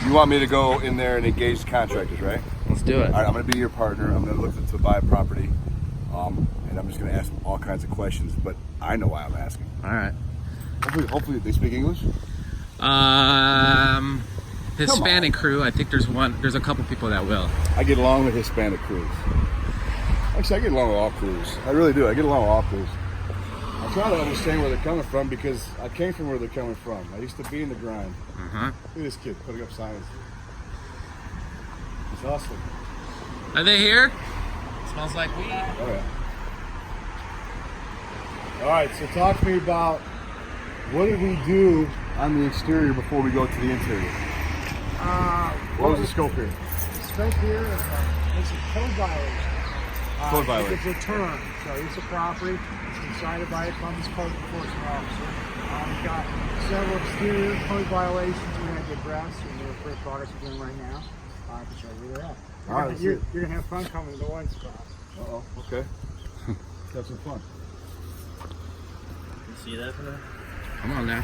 You want me to go in there and engage the contractors, right? Let's do it. All right, I'm going to be your partner. I'm going to look to buy a property, and I'm just going to ask them all kinds of questions. But I know why I'm asking. All right. Hopefully they speak English. Hispanic crew. I think there's a couple people that will. I get along with Hispanic crews. Actually, I get along with all crews. I really do. I get along with all crews. I try to understand where they're coming from because I came from where they're coming from. I used to be in the grind. Look at this kid putting up signs. He's hustling. Are they here? Smells like weed. Oh, yeah. All right, so talk to me about what did we do on the exterior before we go to the interior? What was the scope here? The scope here is it's a code violation. Code violation. It's a term. So it's a property. It's decided by a Columbus Code Enforcement Officer. We've got several exterior code violations we had to address, and they're for products we're doing right now. I can show you where they're at. All right, You're going to have fun coming to the one spot. Uh-oh, okay. Have some fun. You see that from there? Come on now.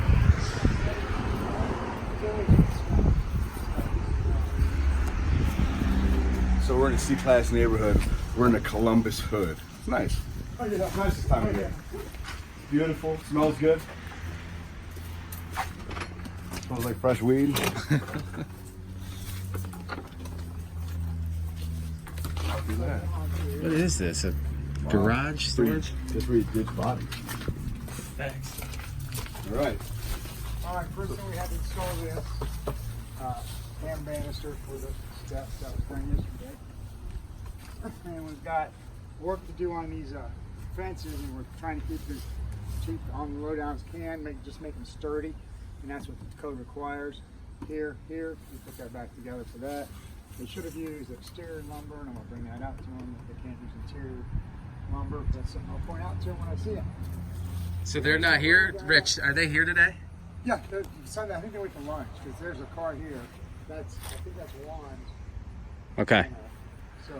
So we're in a C-class neighborhood. We're in a Columbus hood. It's nice. Oh, yeah. Nice this time of year. It's beautiful. Smells good. Smells like fresh weed. What is this? A garage storage? That's where you ditch bodies. Thanks. All right. All right, first thing we had to install this hand banister for the steps that was done yesterday. And we've got work to do on these fences, and we're trying to keep this cheap on the low down as can, just make them sturdy, and that's what the code requires. Here, we put that back together for that. They should have used exterior lumber, and I'm going to bring that out to them. They can't use interior lumber. That's something I'll point out to them when I see it. So they're not here? Rich, are they here today? Yeah, Sunday, I think they went to lunch, because there's a car here. I think that's Juan's. Okay. So,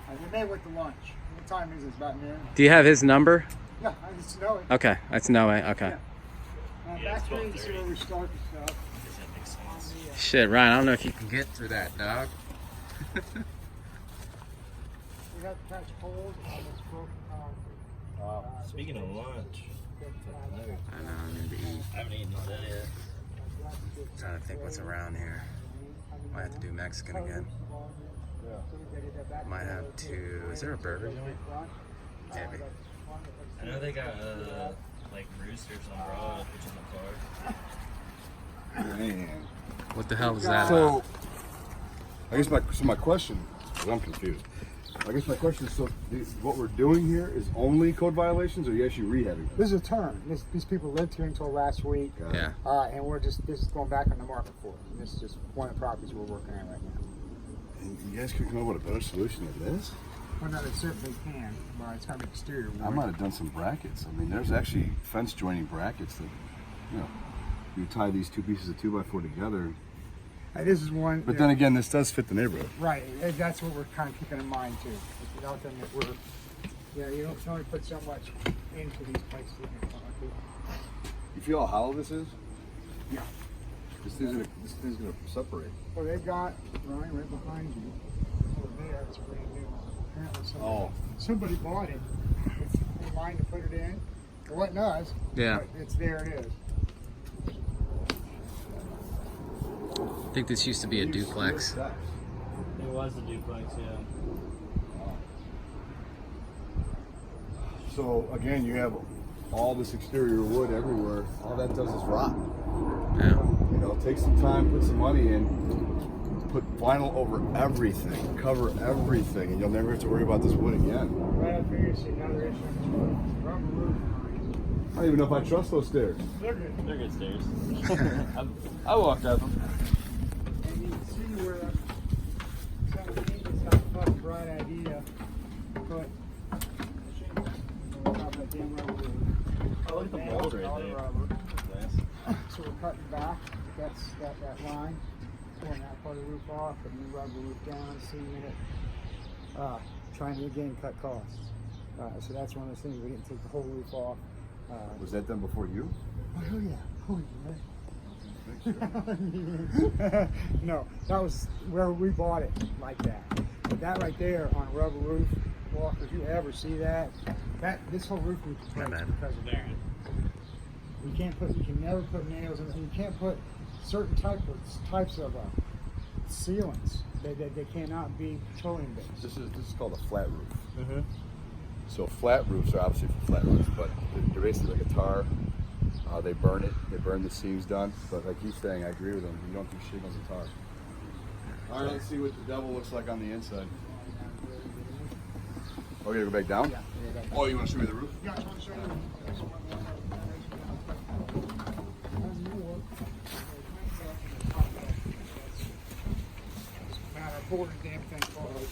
we may have went to lunch. What time is it? It's about noon. Do you have his number? Yeah, it's Snowy. Okay, that's no way. Okay. Yeah, Back it's here, you see where we start the stuff. Does that make sense? Shit, Ryan, I don't know if you can get through that, dog. We have to catch holes on this broken concrete. Speaking of lunch, I know, I need to eat. I haven't eaten all day yet. Trying to think what's around here. Might have to do Mexican again. Might have to. Is there a burger joint? Maybe. I know they got like roosters on Broad, which is in the car. Man. What the hell is that? So, I guess my question, because I'm confused. I guess my question is, so what we're doing here is only code violations, or are you actually rehabbing? This is a term. These people lived here until last week, Yeah. and this is going back on the market for it. And this is just one of the properties we're working on right now. And you guys could come up with a better solution than this? Well, no, they certainly can, but it's got to be exterior work. I might have done some brackets. I mean, there's actually fence joining brackets that, you tie these two pieces of 2x4 together. This is one. But then again, this does fit the neighborhood. Right, and that's what we're kind of keeping in mind too. Without them, that you don't only put so much into these places. You feel how hollow this is? Yeah. This thing's gonna separate. Well, they've got Ryan right behind you. Over there, it's brand new. Apparently, somebody bought it. It's in line to put it in. It wasn't us. Yeah. But it's there. It is. I think this used to be a duplex. It was a duplex, yeah. So again, you have all this exterior wood everywhere. All that does is rot. Yeah. Take some time, put some money in, put vinyl over everything, cover everything, and you'll never have to worry about this wood again. Right up here, you see another issue. Rubber roof lines. I don't even know if I trust those stairs. They're good. They're good stairs. I walked up them. And you can see where some of the agents got the fucking bright idea to put shingles on top of that damn rubber roof. I look at the mold right there. Rubber. Nice. So we're cutting back. That's that line. Pulling that part of the roof off, and new rubber roof down, seaming it. Trying to again cut costs. So that's one of those things. We didn't take the whole roof off. Was that done before you? Oh yeah. Oh yeah. No, that was where we bought it like that. But that right there on a rubber roof, Walker, if you ever see that, this whole roof needs to break bad. because of that. You can never put nails in, and you can't put certain types of sealants. They cannot be petroleum based. This is called a flat roof. Mm-hmm. So flat roofs are obviously for flat roofs, but they're basically like a tar. They burn it. They burn the seams done. But like he's saying, I agree with him. You don't do shingles and tar. All right, let's see what the devil looks like on the inside. Oh, you gotta go back down? Yeah. Oh, you want to show me the roof? Yeah, I just want to show you. I boarded the damn thing closed.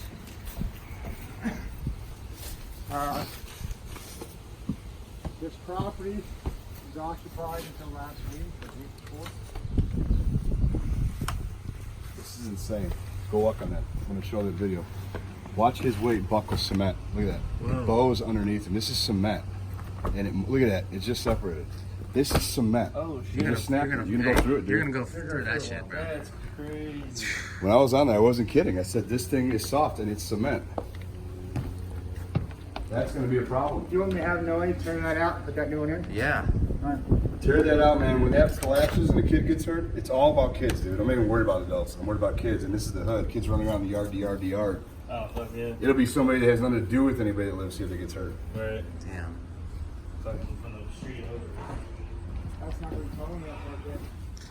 This property was occupied until last week, or week before. This is insane. Go up on that. I'm going to show the video. Watch his weight buckle cement. Look at that. Whoa. The bow's underneath him. This is cement. And look at that. It's just separated. This is cement. Oh, You're going to snap it. You're going to go through it, dude. You're gonna go through that shit, bro. That's crazy. When I was on there, I wasn't kidding. I said, this thing is soft and it's cement. That's going to be a problem. You want me to have Noe turn that out and put that new one in? Yeah. All right. Tear that out, man. When that collapses and a kid gets hurt, it's all about kids, dude. I'm not even worried about adults. I'm worried about kids. And this is the HUD. Kids running around the yard. Oh, fuck yeah. It'll be somebody that has nothing to do with anybody that lives here that gets hurt. Right. Damn. Fucking from the street over. That's not what you told me about that.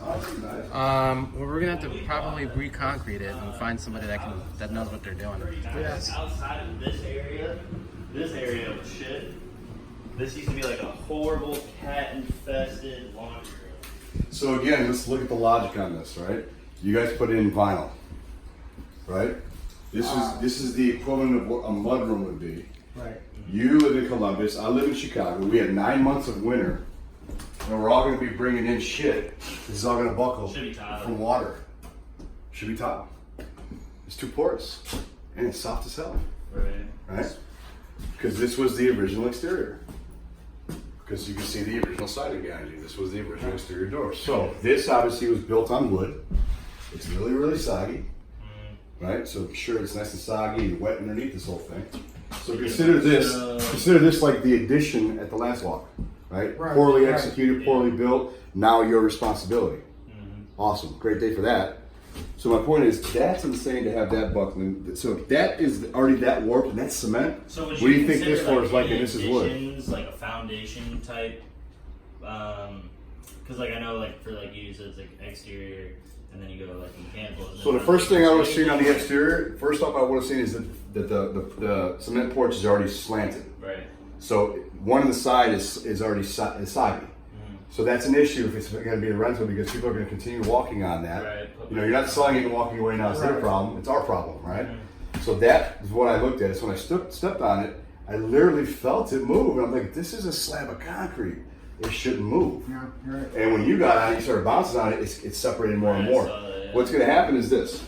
Oh, that's nice. Well, we're gonna have to probably re-concrete it and find somebody that knows what they're doing. Yes. Outside of this area was shit. This used to be like a horrible cat-infested laundry room. So again, let's look at the logic on this, right? You guys put in vinyl, right? This is the equivalent of what a mudroom would be. Right. You live in Columbus. I live in Chicago. We had 9 months of winter, and we're all going to be bringing in shit. This is all going to buckle Should be tile. from water. Should be tile. It's too porous, and it's soft as hell, right? Because this was the original exterior. Because you can see the original siding behind you. This was the original exterior door. So this obviously was built on wood. It's really, really soggy, right? So sure, it's nice and soggy and wet underneath this whole thing. So consider this like the addition at the last walk, right? Poorly executed, poorly built. Now your responsibility. Awesome, great day for that. So my point is, that's insane to have that buckling. So if that is already that warped and that's cement, So what do you think this floor is like and this is wood? additions, like a foundation type, because like I know like for like you said it's like exterior and then you go like mechanical. So the first thing I would have seen on the exterior, first off I would have seen is that the cement porch is already slanted. Right. So one of the side is already soggy. So that's an issue if it's going to be a rental because people are going to continue walking on that. Right. You know, you're not selling it and walking away now. It's their problem. It's our problem, right? So that is what I looked at. So when I stepped on it, I literally felt it move. And I'm like, this is a slab of concrete. It shouldn't move. Yeah, right. And when you got on it, you started bouncing on it, it's separating more and more. What's going to happen is this,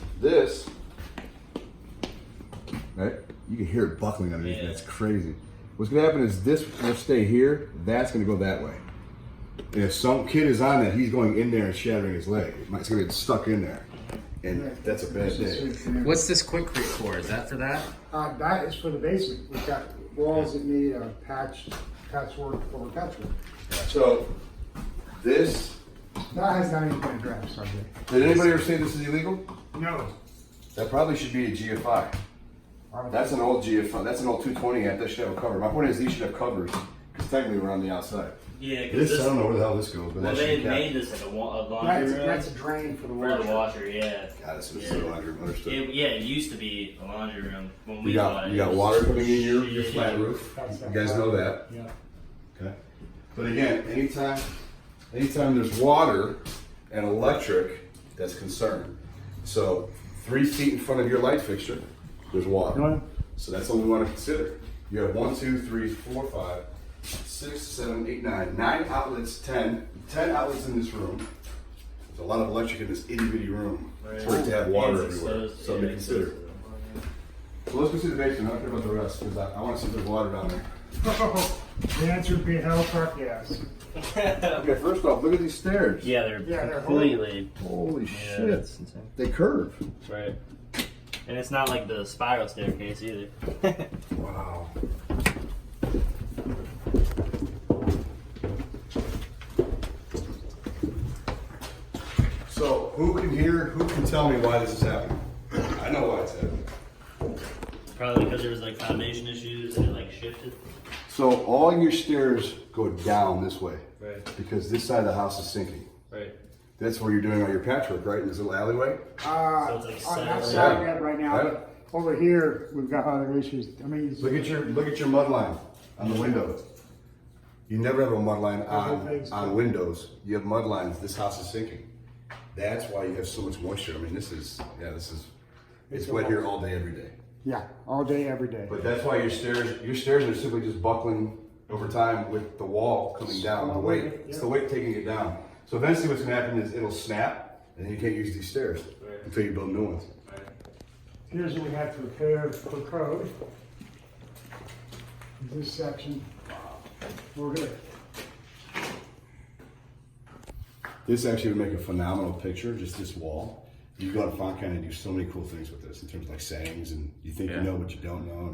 right? You can hear it buckling underneath. Yeah. That's crazy. What's going to happen is this will stay here. That's going to go that way. And if some kid is on that, he's going in there and shattering his leg. It's going to get stuck in there. And that's a bad day. What's this quickcrete for? Is that for that? That is for the basement. We've got walls that need patchwork or patchwork. So, this, That has not even been addressed, I think. did anybody ever say this is illegal? No. That probably should be a GFI. That's an old GFI. That's an old 220 amp. That should have a cover. My point is these should have covers because technically we're on the outside. Yeah, because This, I don't know where the hell this goes, but well, that should they be capped. made this like a laundry room That's a drain for the for water. the washer. Yeah. God, this is so laundry. Understood. It used to be a laundry room when we You bought it. got It was water coming in your shitty. flat roof. You guys know that. Yeah. Okay. But again, anytime there's water and electric, that's concern. So 3 feet in front of your light fixture, there's water. Right. So that's what we want to consider. You have 1, 2, 3, 4, 5, 6, 7, 8, 9. 9 outlets, 10 outlets in this room. There's a lot of electric in this itty bitty room Right. for it to have water It's everywhere. exposed, Something to it's consider. exposed to the- So let's go see the basement. I don't care about the rest because I want to see if there's water down there. The answer would be hell fuck yes. Okay, first off, look at these stairs. Yeah, they're they're completely. Holy Yeah, shit. that's insane. They curve. Right. And it's not like the spiral staircase either. Wow. So, who can tell me why this is happening? I know why it's happening. Probably because there was like foundation issues and it like shifted. So, all your stairs go down this way. Right. Because this side of the house is sinking. Right. That's where you're doing all your patchwork, right? In this little alleyway? So it's like On that settled. side, yeah, right now. Right. Over here, we've got other issues. I mean, Look at your mud line on the window. You never have a mud line on windows. You have mud lines. This house is sinking. That's why you have so much moisture. I mean, it's wet here all day, every day. yeah, all day, every day. But that's why your stairs are simply just buckling over time with the wall coming down. The weight, it's the weight taking it down. So eventually what's gonna happen is it'll snap and then you can't use these stairs until you build new ones. Here's what we have to repair per code. This section, we're good. This actually would make a phenomenal picture, just this wall. You go to Fontaine and do so many cool things with this in terms of like sayings and you think you know what you don't know.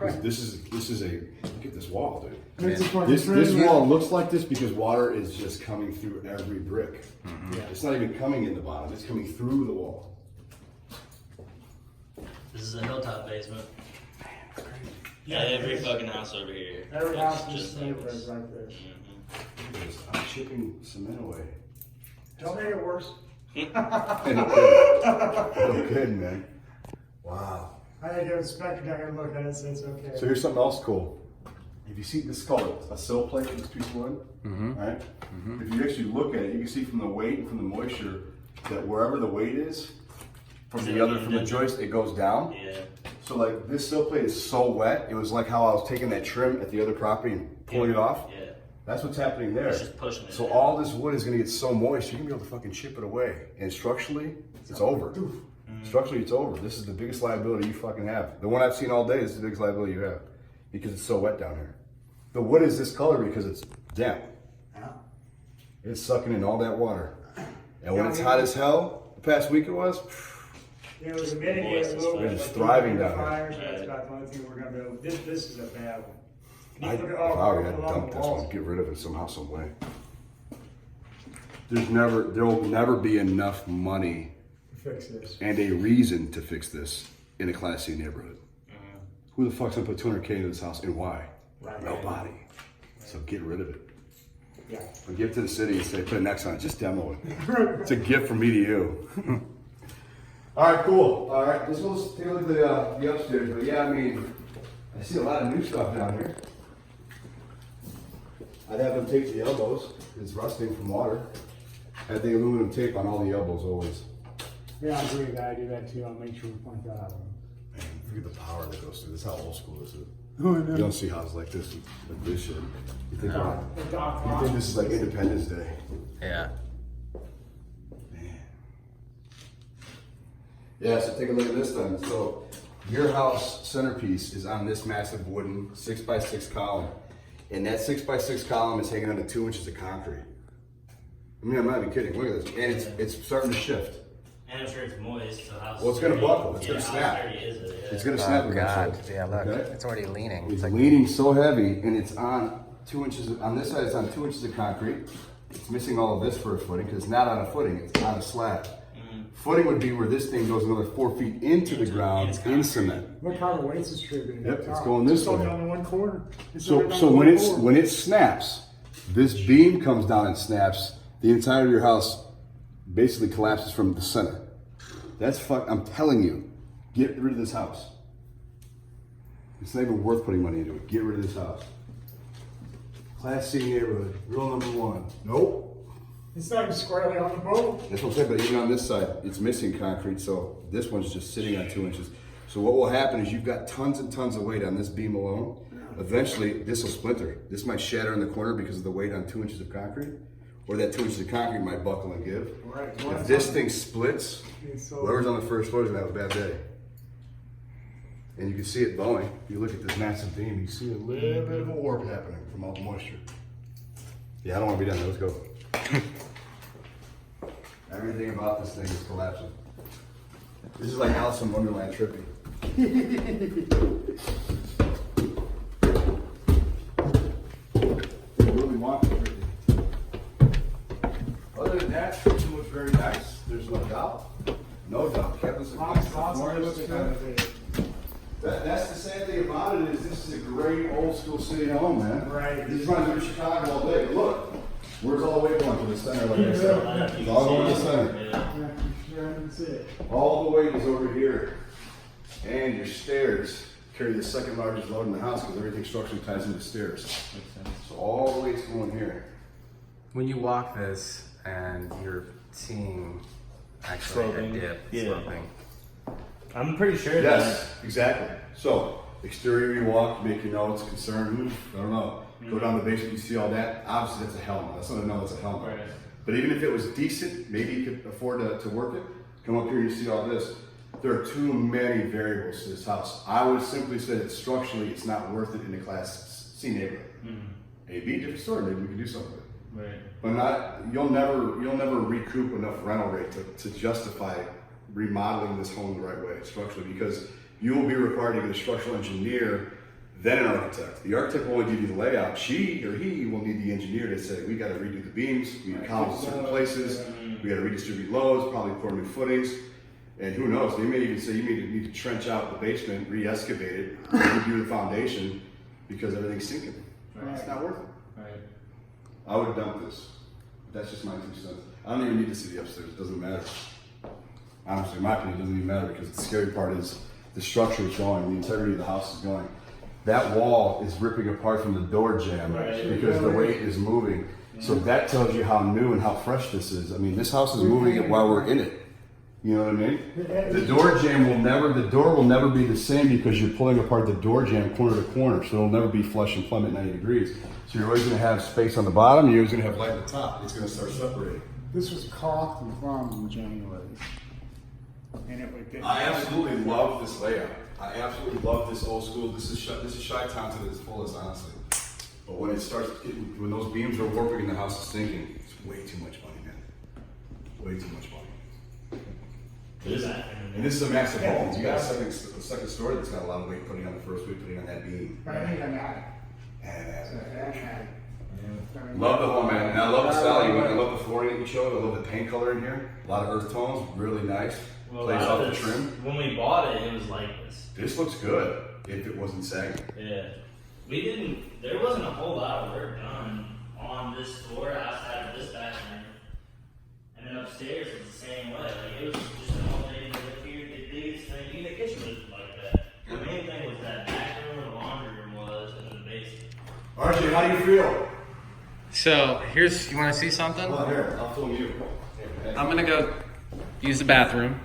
And this is a, look at this wall, dude. This wall looks like this because water is just coming through every brick. Yeah. It's not even coming in the bottom, it's coming through the wall. This is a hilltop basement. Yeah, every fucking house over here. Every it's house is just like like this. this. I'm chipping cement away. Don't make it worse. No kidding, man. Wow. I gotta give a inspector down here and look at it, so it's okay. So here's something else cool. If you see, this is called a sill plate, this piece of wood, right? If you actually look at it, you can see from the weight and from the moisture that wherever the weight is, from the joist, it goes down. Yeah. So like this sill plate is so wet, it was like how I was taking that trim at the other property and pulling it off. Yeah. That's what's happening there. It's just pushing it So down. all this wood is gonna get so moist, you're gonna be able to fucking chip it away. And structurally, it's over. Structurally, it's over. This is the biggest liability you fucking have. The one I've seen all day is the biggest liability you have because it's so wet down here. The wood is this color because it's damp. Yeah. It's sucking in all that water. And when it's hot as hell, the past week it was, You know, it was a minute, a little bit. It's thriving down Fires, that's about the only thing we're gonna do. This is a bad one. if Look at I all were you, I'd along dump the this walls. one, get rid of it somehow, some way. There will never be enough money Fix this. and a reason to fix this in a Class C neighborhood. Who the fuck's gonna put 200K into this house and why? Right. Nobody. So get rid of it. Yeah. Or give it to the city and say, put an X on it, just demo it. It's a gift from me to you. All right, cool. All right, let's take a look at the upstairs. But yeah, I mean, I see a lot of new stuff down here. I'd have them tape the elbows. It's rusting from water. I had the aluminum tape on all the elbows always. Yeah, I agree with that. I do that too. I'll make sure we point that out. Man, look at the power that goes through. This is how old school this is. Oh, I You know. don't see houses like this shit. You think, The dock you think this is like Independence Day. Yeah. Man. Yeah, so take a look at this then. So your house centerpiece is on this massive wooden 6x6 column. And that 6x6 column is hanging on to 2 inches of concrete. I mean, I'm not even kidding. Look at this. And it's starting to shift. And I'm sure it's moist, so how Well, it's gonna sturdy- buckle. It's gonna how snap. sturdy is it? Yeah. It's gonna snap Oh God. eventually. Yeah, look. Okay? It's already leaning. It's It's like leaning so heavy, and it's on 2 inches. On this side, it's on 2 inches of concrete. It's missing all of this for a footing because it's not on a footing; it's on a slab. Footing would be where this thing goes another 4 feet into the ground it's in concrete. cement. Look how the weight's distributed. Yep, it's going this It's only way. down to one corner. It's So, only down so to when one it's corner. when it snaps, this beam comes down and snaps. The entire of your house basically collapses from the center. That's fuck. I'm telling you, get rid of this house. It's not even worth putting money into it. Get rid of this house. Class C neighborhood, rule number 1. Nope. It's not even squarely on the boat. That's what I'm saying, but even on this side, it's missing concrete, so this one's just sitting on 2 inches. So what will happen is you've got tons and tons of weight on this beam alone. Eventually, this will splinter. This might shatter in the corner because of the weight on 2 inches of concrete, or that 2 inches of concrete might buckle and give. Right. If this thing splits, whoever's on the first floor is gonna have a bad day. And you can see it bowing. If you look at this massive beam, you see a little bit of a warp happening from all the moisture. Yeah, I don't want to be done. Let's go. Everything about this thing is collapsing. This is like Alice in Wonderland trippy. You really want it trippy. Other than that, it looks very nice. There's no doubt. No doubt. Kevin's a Lots of looks good. That's the sad thing about it is this is a great old school city home, man. Right. This reminds me of Chicago all day. Look, where's all the way going to the center, like I said? It's all going to the center. All the weight is over here. And your stairs carry the second largest load in the house because everything structurally ties into stairs. So all the weight's going here. When you walk this and you're seeing actually Sloping. a dip, Yeah. sloping. I'm pretty sure Yes, exactly. So, exterior you walk, make your notes, concern, I don't know. Go down the basement, you see all that. Obviously, that's a helmet. That's not a no, it's a helmet. Right. But even if it was decent, maybe you could afford to work it. Come up here, you see all this. There are too many variables to this house. I would simply say that structurally, it's not worth it in a Class C neighborhood. A, B, different story. Maybe we can do something with it. Right. But not, you'll never recoup enough rental rate to justify remodeling this home the right way structurally, because you will be required to get a structural engineer, then an architect. The architect will only give you the layout. She or he will need the engineer to say, we got to redo the beams, we need columns in certain places, we got to redistribute loads, probably pour new footings, and who knows, they may even say you need to trench out the basement, re-excavate it, redo the foundation, because everything's sinking. Right. It's not worth it. Right. I would dump this. That's just my 2 cents. I don't even need to see the upstairs. It doesn't matter. Honestly, in my opinion, it doesn't even matter because the scary part is the structure is going, the integrity of the house is going. That wall is ripping apart from the door jamb because the weight is moving. So that tells you how new and how fresh this is. I mean, this house is moving it while we're in it. You know what I mean? The door will never be the same because you're pulling apart the door jamb corner to corner. So it'll never be flush and plumb at 90 degrees. So you're always going to have space on the bottom. You're always going to have light at the top. It's going to start separating. This was caulked and plumbed in January. And it would get. I absolutely love this layout. I absolutely love this old school. This is Chi-Town to its fullest, honestly. But when it starts getting, when those beams are warping and the house is sinking, it's way too much money, man. Way too much money. It is that. And this is a massive home. You got a second story that's got a lot of weight putting on the first weight, putting on that beam. Right, I think I'm at it. And love the home, man. And I love the style you went. I love the flooring that you showed. I love the paint color in here. A lot of earth tones, really nice. Well, Plays off the trim. When we bought it, it was like this. This looks good if it wasn't sagging. Yeah. There wasn't a whole lot of work done on this floor outside of this bathroom. And then upstairs, it's the same way. Like, it was just an old lady that lived here, did these things. Even the kitchen was like that. The main thing was that back room and the laundry room was, and then the basement. RJ, how do you feel? So here's, you want to see something? Well, here, I'll film you. I'm gonna go use the bathroom.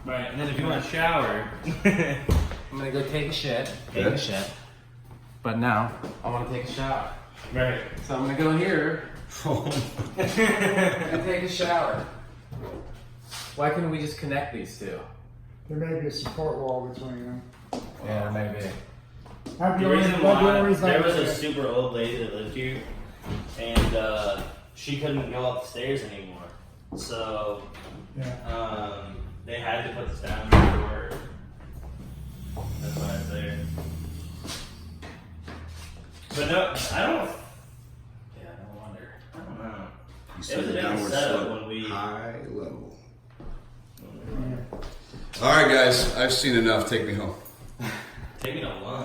Right, and then if you want to shower, I'm gonna go take a shit. Okay. But now I want to take a shower. right. So I'm gonna go here and take a shower. Why couldn't we just connect these two? There may be a support wall between them. Yeah, maybe. The reason why, there was a super old lady that lived here, and she couldn't go up the stairs anymore. So they had to put the down for her. That's why it's there. But no, I don't. Yeah, no wonder. I don't know. You It was said a the different downward setup slope, when we. high level. All right, guys, I've seen enough. Take me home. Taking a lunch.